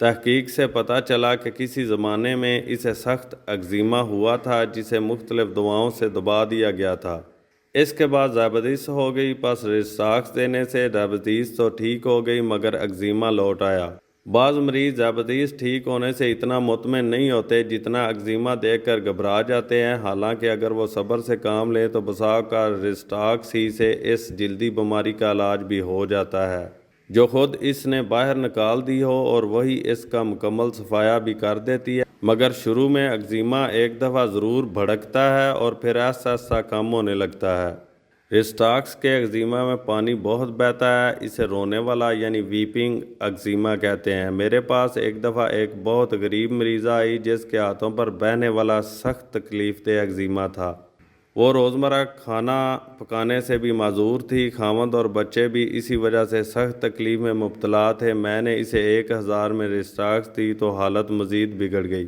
تحقیق سے پتہ چلا کہ کسی زمانے میں اسے سخت اگزیما ہوا تھا جسے مختلف دواؤں سے دبا دیا گیا تھا۔ اس کے بعد ذیابیطس ہو گئی، پس ریسٹاکس دینے سے ذیابیطس تو ٹھیک ہو گئی مگر اگزیما لوٹ آیا۔ بعض مریض ذیابیطس ٹھیک ہونے سے اتنا مطمئن نہیں ہوتے جتنا اگزیما دیکھ کر گھبرا جاتے ہیں، حالانکہ اگر وہ صبر سے کام لیں تو بسا اوقات ریسٹاکس ہی سے اس جلدی بیماری کا علاج بھی ہو جاتا ہے جو خود اس نے باہر نکال دی ہو، اور وہی اس کا مکمل صفایا بھی کر دیتی ہے۔ مگر شروع میں اگزیما ایک دفعہ ضرور بھڑکتا ہے اور پھر آہستہ آہستہ کم ہونے لگتا ہے۔ ریسٹاکس کے اگزیما میں پانی بہت بہتا ہے، اسے رونے والا یعنی ویپنگ اگزیما کہتے ہیں۔ میرے پاس ایک دفعہ ایک بہت غریب مریضہ آئی جس کے ہاتھوں پر بہنے والا سخت تکلیف دہ اگزیما تھا۔ وہ روزمرہ کھانا پکانے سے بھی معذور تھی، خاوند اور بچے بھی اسی وجہ سے سخت تکلیف میں مبتلا تھے۔ میں نے اسے 1000 میں ریسٹاکس دی تو حالت مزید بگڑ گئی،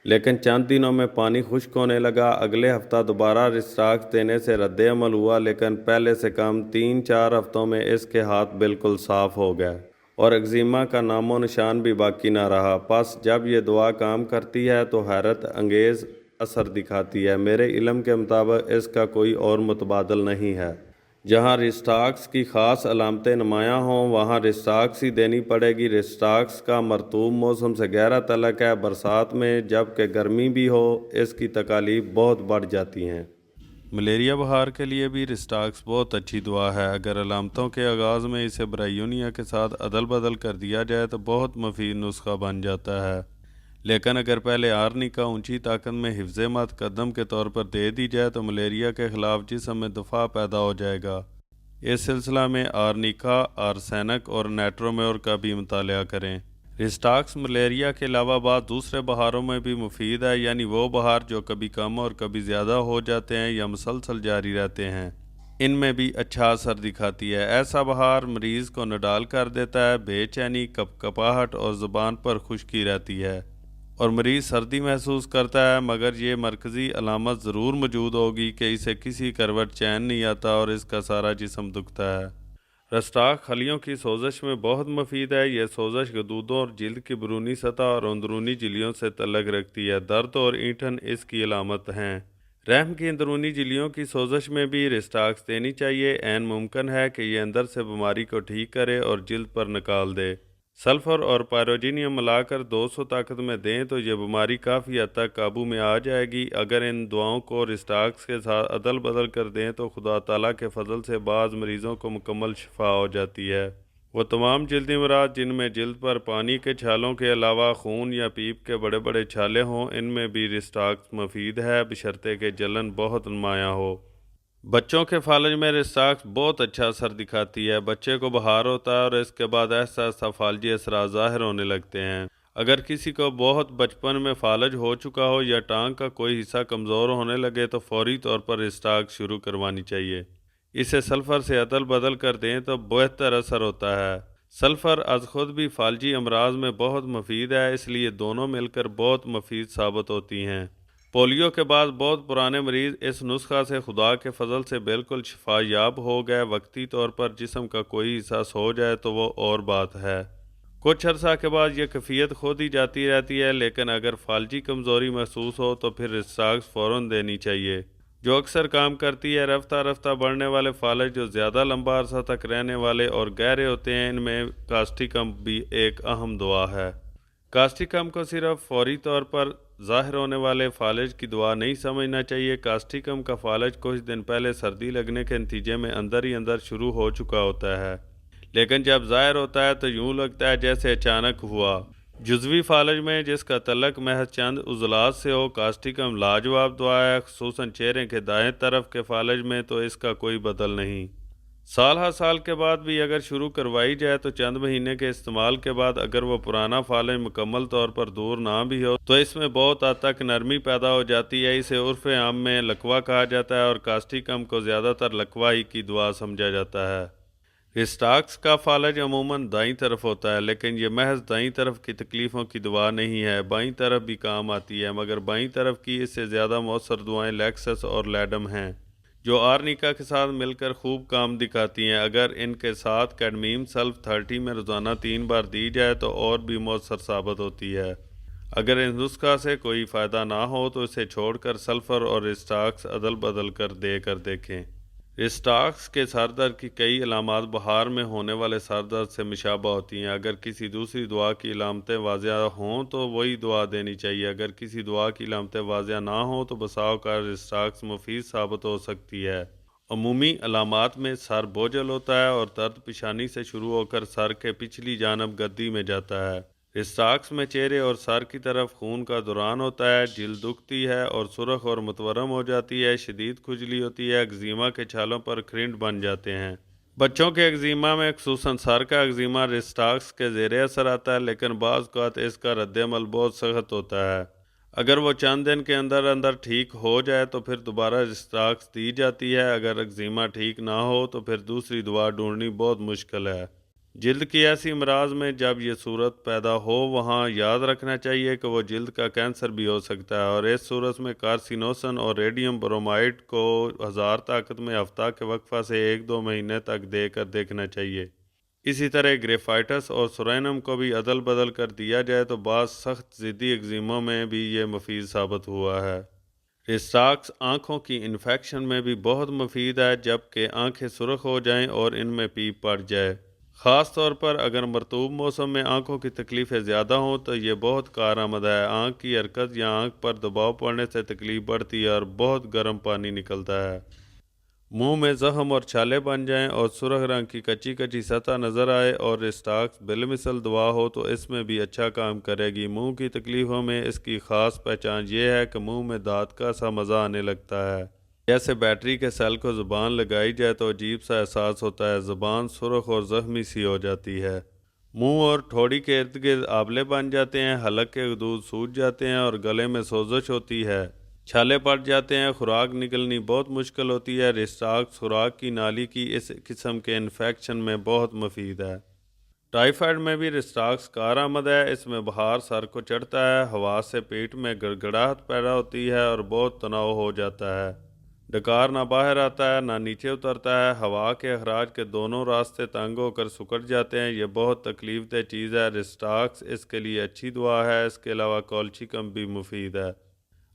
لیکن چند دنوں میں پانی خشک ہونے لگا۔ اگلے ہفتہ دوبارہ ریسٹاکس دینے سے رد عمل ہوا، لیکن پہلے سے کم 3-4 ہفتوں میں اس کے ہاتھ بالکل صاف ہو گئے اور اگزیما کا نام و نشان بھی باقی نہ رہا۔ پس جب یہ دوا کام کرتی ہے تو حیرت انگیز اثر دکھاتی ہے۔ میرے علم کے مطابق اس کا کوئی اور متبادل نہیں ہے۔ جہاں ریسٹاکس کی خاص علامتیں نمایاں ہوں وہاں ریسٹاکس ہی دینی پڑے گی۔ ریسٹاکس کا مرطوب موسم سے گہرا تعلق ہے، برسات میں جبکہ گرمی بھی ہو اس کی تکالیف بہت بڑھ جاتی ہیں۔ ملیریا بخار کے لیے بھی ریسٹاکس بہت اچھی دوا ہے۔ اگر علامتوں کے آغاز میں اسے برائیونیا کے ساتھ عدل بدل کر دیا جائے تو بہت مفید نسخہ بن جاتا ہے، لیکن اگر پہلے آرنیکا اونچی طاقت میں حفظ مقدم کے طور پر دے دی جائے تو ملیریا کے خلاف جسم میں دفاع پیدا ہو جائے گا۔ اس سلسلہ میں آرنیکا، آرسینک اور نیٹرومیور کا بھی مطالعہ کریں۔ ریسٹاکس ملیریا کے علاوہ بعض دوسرے بخاروں میں بھی مفید ہے، یعنی وہ بخار جو کبھی کم اور کبھی زیادہ ہو جاتے ہیں یا مسلسل جاری رہتے ہیں، ان میں بھی اچھا اثر دکھاتی ہے۔ ایسا بخار مریض کو نڈال کر دیتا ہے، بے چینی، کپکپاہٹ اور زبان پر خشکی رہتی ہے اور مریض سردی محسوس کرتا ہے، مگر یہ مرکزی علامت ضرور موجود ہوگی کہ اسے کسی کروٹ چین نہیں آتا اور اس کا سارا جسم دکھتا ہے۔ ریسٹاکس خلیوں کی سوزش میں بہت مفید ہے۔ یہ سوزش غدودوں اور جلد کی بیرونی سطح اور اندرونی جھلیوں سے تعلق رکھتی ہے۔ درد اور اینٹھن اس کی علامت ہیں۔ رحم کی اندرونی جھلیوں کی سوزش میں بھی ریسٹاکس دینی چاہیے۔ عین ممکن ہے کہ یہ اندر سے بیماری کو ٹھیک کرے اور جلد پر نکال دے۔ سلفر اور پائروجینیم ملا کر 200 طاقت میں دیں تو یہ بیماری کافی حد تک قابو میں آ جائے گی۔ اگر ان دواؤں کو ریسٹاکس کے ساتھ عدل بدل کر دیں تو خدا تعالیٰ کے فضل سے بعض مریضوں کو مکمل شفا ہو جاتی ہے۔ وہ تمام جلدی امراض جن میں جلد پر پانی کے چھالوں کے علاوہ خون یا پیپ کے بڑے بڑے چھالے ہوں، ان میں بھی ریسٹاکس مفید ہے، بشرطے کہ جلن بہت نمایاں ہو۔ بچوں کے فالج میں ریسٹاکس بہت اچھا اثر دکھاتی ہے۔ بچے کو بخار ہوتا ہے اور اس کے بعد آہستہ آہستہ فالجی اثرات ظاہر ہونے لگتے ہیں۔ اگر کسی کو بہت بچپن میں فالج ہو چکا ہو یا ٹانگ کا کوئی حصہ کمزور ہونے لگے تو فوری طور پر ریسٹاکس شروع کروانی چاہیے۔ اسے سلفر سے عدل بدل کر دیں تو بہتر اثر ہوتا ہے۔ سلفر از خود بھی فالجی امراض میں بہت مفید ہے، اس لیے دونوں مل کر بہت مفید ثابت ہوتی ہیں۔ پولیو کے بعد بہت پرانے مریض اس نسخہ سے خدا کے فضل سے بالکل شفا یاب ہو گئے۔ وقتی طور پر جسم کا کوئی حصہ سو جائے تو وہ اور بات ہے، کچھ عرصہ کے بعد یہ کیفیت کھو دی جاتی رہتی ہے، لیکن اگر فالجی کمزوری محسوس ہو تو پھر ریسٹاکس فوراً دینی چاہیے، جو اکثر کام کرتی ہے۔ رفتہ رفتہ بڑھنے والے فالج جو زیادہ لمبا عرصہ تک رہنے والے اور گہرے ہوتے ہیں، ان میں کاسٹیکم بھی ایک اہم دوا ہے۔ کاسٹیکم کو صرف فوری طور پر ظاہر ہونے والے فالج کی دوا نہیں سمجھنا چاہیے۔ کاسٹیکم کا فالج کچھ دن پہلے سردی لگنے کے نتیجے میں اندر ہی اندر شروع ہو چکا ہوتا ہے، لیکن جب ظاہر ہوتا ہے تو یوں لگتا ہے جیسے اچانک ہوا۔ جزوی فالج میں جس کا تعلق محض چند عضلات سے ہو، کاسٹیکم لاجواب دوا ہے، خصوصاً چہرے کے دائیں طرف کے فالج میں تو اس کا کوئی بدل نہیں۔ سال ہر سال کے بعد بھی اگر شروع کروائی جائے تو چند مہینے کے استعمال کے بعد اگر وہ پرانا فالج مکمل طور پر دور نہ بھی ہو تو اس میں بہت حد تک نرمی پیدا ہو جاتی ہے۔ اسے عرف عام میں لکوہ کہا جاتا ہے اور کاسٹیکم کو زیادہ تر لکوہ ہی کی دوا سمجھا جاتا ہے۔ ریسٹاکس کا فالج عموماً دائیں طرف ہوتا ہے، لیکن یہ محض دائیں طرف کی تکلیفوں کی دوا نہیں ہے، بائیں طرف بھی کام آتی ہے، مگر بائیں طرف کی اس سے زیادہ مؤثر دوائیں لیکسس اور لیڈم ہیں، جو آرنیکا کے ساتھ مل کر خوب کام دکھاتی ہیں۔ اگر ان کے ساتھ کیڈمیم سلف 30 میں روزانہ 3 بار دی جائے تو اور بھی مؤثر ثابت ہوتی ہے۔ اگر اس نسخہ سے کوئی فائدہ نہ ہو تو اسے چھوڑ کر سلفر اور رسٹاکس عدل بدل کر دیکھیں۔ رسٹاکس کے سر درد کی کئی علامات بہار میں ہونے والے سر درد سے مشابہ ہوتی ہیں۔ اگر کسی دوسری دوا کی علامتیں واضح ہوں تو وہی دعا دینی چاہیے۔ اگر کسی دوا کی علامتیں واضح نہ ہوں تو بسا اوقات رسٹاکس مفید ثابت ہو سکتی ہے۔ عمومی علامات میں سر بوجھل ہوتا ہے اور درد پیشانی سے شروع ہو کر سر کے پچھلی جانب گدی میں جاتا ہے۔ رسٹاکس میں چہرے اور سر کی طرف خون کا دوران ہوتا ہے، جلد دکھتی ہے اور سرخ اور متورم ہو جاتی ہے، شدید کھجلی ہوتی ہے، ایگزیما کے چھالوں پر کرنٹ بن جاتے ہیں۔ بچوں کے ایگزیما میں خصوصاً سر کا ایگزیما رسٹاکس کے زیر اثر آتا ہے، لیکن بعض اوقات اس کا رد عمل بہت سخت ہوتا ہے۔ اگر وہ چند دن کے اندر ٹھیک ہو جائے تو پھر دوبارہ رسٹاکس دی جاتی ہے۔ اگر ایگزیما ٹھیک نہ ہو تو پھر دوسری دوا ڈھونڈنی بہت مشکل ہے۔ جلد کی ایسی امراض میں جب یہ صورت پیدا ہو وہاں یاد رکھنا چاہیے کہ وہ جلد کا کینسر بھی ہو سکتا ہے، اور اس صورت میں کارسینوسن اور ریڈیم برومائڈ کو 1000 طاقت میں ہفتہ کے وقفہ سے 1-2 مہینے تک دے کر دیکھنا چاہیے۔ اسی طرح گریفائٹس اور سورینم کو بھی عدل بدل کر دیا جائے تو بعض سخت ضدی ایگزیموں میں بھی یہ مفید ثابت ہوا ہے۔ رسٹاکس آنکھوں کی انفیکشن میں بھی بہت مفید ہے، جبکہ آنکھیں سرخ ہو جائیں اور ان میں پیپ پڑ جائے۔ خاص طور پر اگر مرطوب موسم میں آنکھوں کی تکلیفیں زیادہ ہوں تو یہ بہت کارآمد ہے۔ آنکھ کی حرکت یا آنکھ پر دباؤ پڑنے سے تکلیف بڑھتی ہے اور بہت گرم پانی نکلتا ہے۔ منہ میں زخم اور چھالے بن جائیں اور سرخ رنگ کی کچی سطح نظر آئے اور رسٹاکس بالمثل دوا ہو تو اس میں بھی اچھا کام کرے گی۔ منہ کی تکلیفوں میں اس کی خاص پہچان یہ ہے کہ منہ میں دانت کا سا مزہ آنے لگتا ہے، جیسے بیٹری کے سیل کو زبان لگائی جائے تو عجیب سا احساس ہوتا ہے، زبان سرخ اور زخمی سی ہو جاتی ہے، منہ اور ٹھوڑی کے ارد گرد آبلے بن جاتے ہیں، حلق کے غدود سوج جاتے ہیں اور گلے میں سوزش ہوتی ہے، چھالے پڑ جاتے ہیں، خوراک نگلنی بہت مشکل ہوتی ہے۔ رسٹاکس خوراک کی نالی کی اس قسم کے انفیکشن میں بہت مفید ہے۔ ٹائیفائڈ میں بھی رسٹاکس کارآمد ہے۔ اس میں بخار سر کو چڑھتا ہے، ہوا سے پیٹ میں گڑگڑاہٹ پیدا ہوتی ہے اور بہت تناؤ ہو جاتا ہے، ڈکار نہ باہر آتا ہے نہ نیچے اترتا ہے، ہوا کے اخراج کے دونوں راستے تنگ ہو کر سکڑ جاتے ہیں، یہ بہت تکلیف دہ چیز ہے۔ رسٹاکس اس کے لیے اچھی دعا ہے۔ اس کے علاوہ کولچیکم بھی مفید ہے۔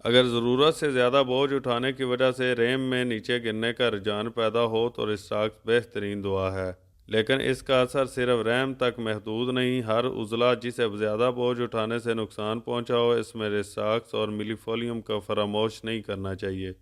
اگر ضرورت سے زیادہ بوجھ اٹھانے کی وجہ سے ریم میں نیچے گرنے کا رجحان پیدا ہو تو رسٹاکس بہترین دعا ہے، لیکن اس کا اثر صرف ریم تک محدود نہیں، ہر عضلہ جسے زیادہ بوجھ اٹھانے سے نقصان پہنچا ہو اس میں رسٹاکس اور میلیفولیم کا فراموش نہیں کرنا چاہیے۔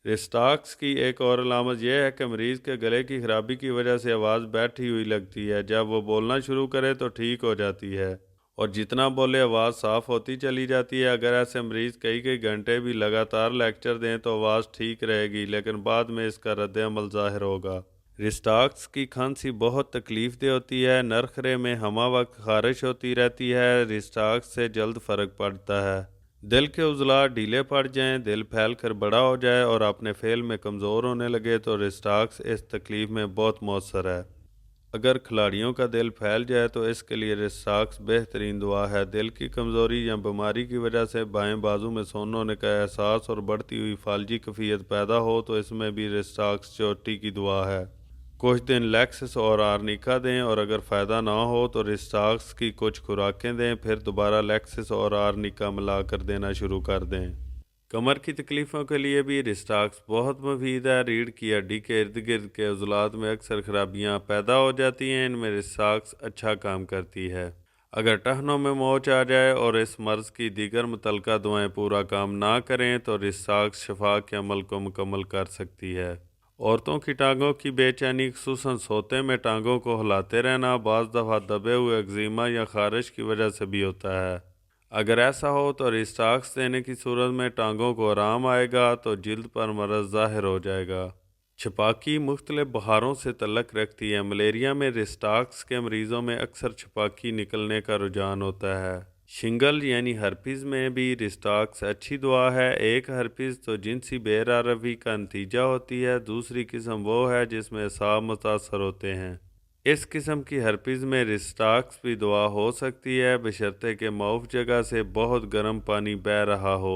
رسٹاکس کی ایک اور علامت یہ ہے کہ مریض کے گلے کی خرابی کی وجہ سے آواز بیٹھی ہوئی لگتی ہے، جب وہ بولنا شروع کرے تو ٹھیک ہو جاتی ہے اور جتنا بولے آواز صاف ہوتی چلی جاتی ہے۔ اگر ایسے مریض کئی گھنٹے بھی لگاتار لیکچر دیں تو آواز ٹھیک رہے گی، لیکن بعد میں اس کا رد عمل ظاہر ہوگا۔ رسٹاکس کی کھانسی بہت تکلیف دہ ہوتی ہے، نرخرے میں ہمہ وقت خارش ہوتی رہتی ہے، رسٹاکس سے جلد فرق پڑتا ہے۔ دل کے عضلات ڈھیلے پڑ جائیں، دل پھیل کر بڑا ہو جائے اور اپنے فعل میں کمزور ہونے لگے تو رسٹاکس اس تکلیف میں بہت مؤثر ہے۔ اگر کھلاڑیوں کا دل پھیل جائے تو اس کے لیے رسٹاکس بہترین دعا ہے۔ دل کی کمزوری یا بیماری کی وجہ سے بائیں بازو میں سون ہونے کا احساس اور بڑھتی ہوئی فالجی کیفیت پیدا ہو تو اس میں بھی رسٹاکس چوٹی کی دعا ہے۔ کچھ دن لیکسس اور آرنیکا دیں اور اگر فائدہ نہ ہو تو رسٹاکس کی کچھ خوراکیں دیں، پھر دوبارہ لیکسس اور آرنیکا ملا کر دینا شروع کر دیں۔ کمر کی تکلیفوں کے لیے بھی رسٹاکس بہت مفید ہے۔ ریڑھ کی ہڈی کے ارد گرد کے عضلات میں اکثر خرابیاں پیدا ہو جاتی ہیں، ان میں رسٹاکس اچھا کام کرتی ہے۔ اگر ٹہنوں میں موچ آ جائے اور اس مرض کی دیگر متعلقہ دعائیں پورا کام نہ کریں تو رسٹاکس شفا کے عمل کو مکمل کر سکتی ہے۔ عورتوں کی ٹانگوں کی بے چینی خصوصاً سوتے میں ٹانگوں کو ہلاتے رہنا بعض دفعہ دبے ہوئے ایگزیما یا خارش کی وجہ سے بھی ہوتا ہے۔ اگر ایسا ہو تو رسٹاکس دینے کی صورت میں ٹانگوں کو آرام آئے گا تو جلد پر مرض ظاہر ہو جائے گا۔ چھپاکی مختلف بخاروں سے تعلق رکھتی ہے۔ ملیریا میں رسٹاکس کے مریضوں میں اکثر چھپاکی نکلنے کا رجحان ہوتا ہے۔ شنگل یعنی ہرپیز میں بھی رسٹاکس اچھی دعا ہے۔ ایک ہرپیز تو جنسی بے راروی کا نتیجہ ہوتی ہے، دوسری قسم وہ ہے جس میں اعصاب متاثر ہوتے ہیں۔ اس قسم کی ہرپیز میں رسٹاکس بھی دعا ہو سکتی ہے بشرطے کہ معاف جگہ سے بہت گرم پانی بہہ رہا ہو۔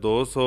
200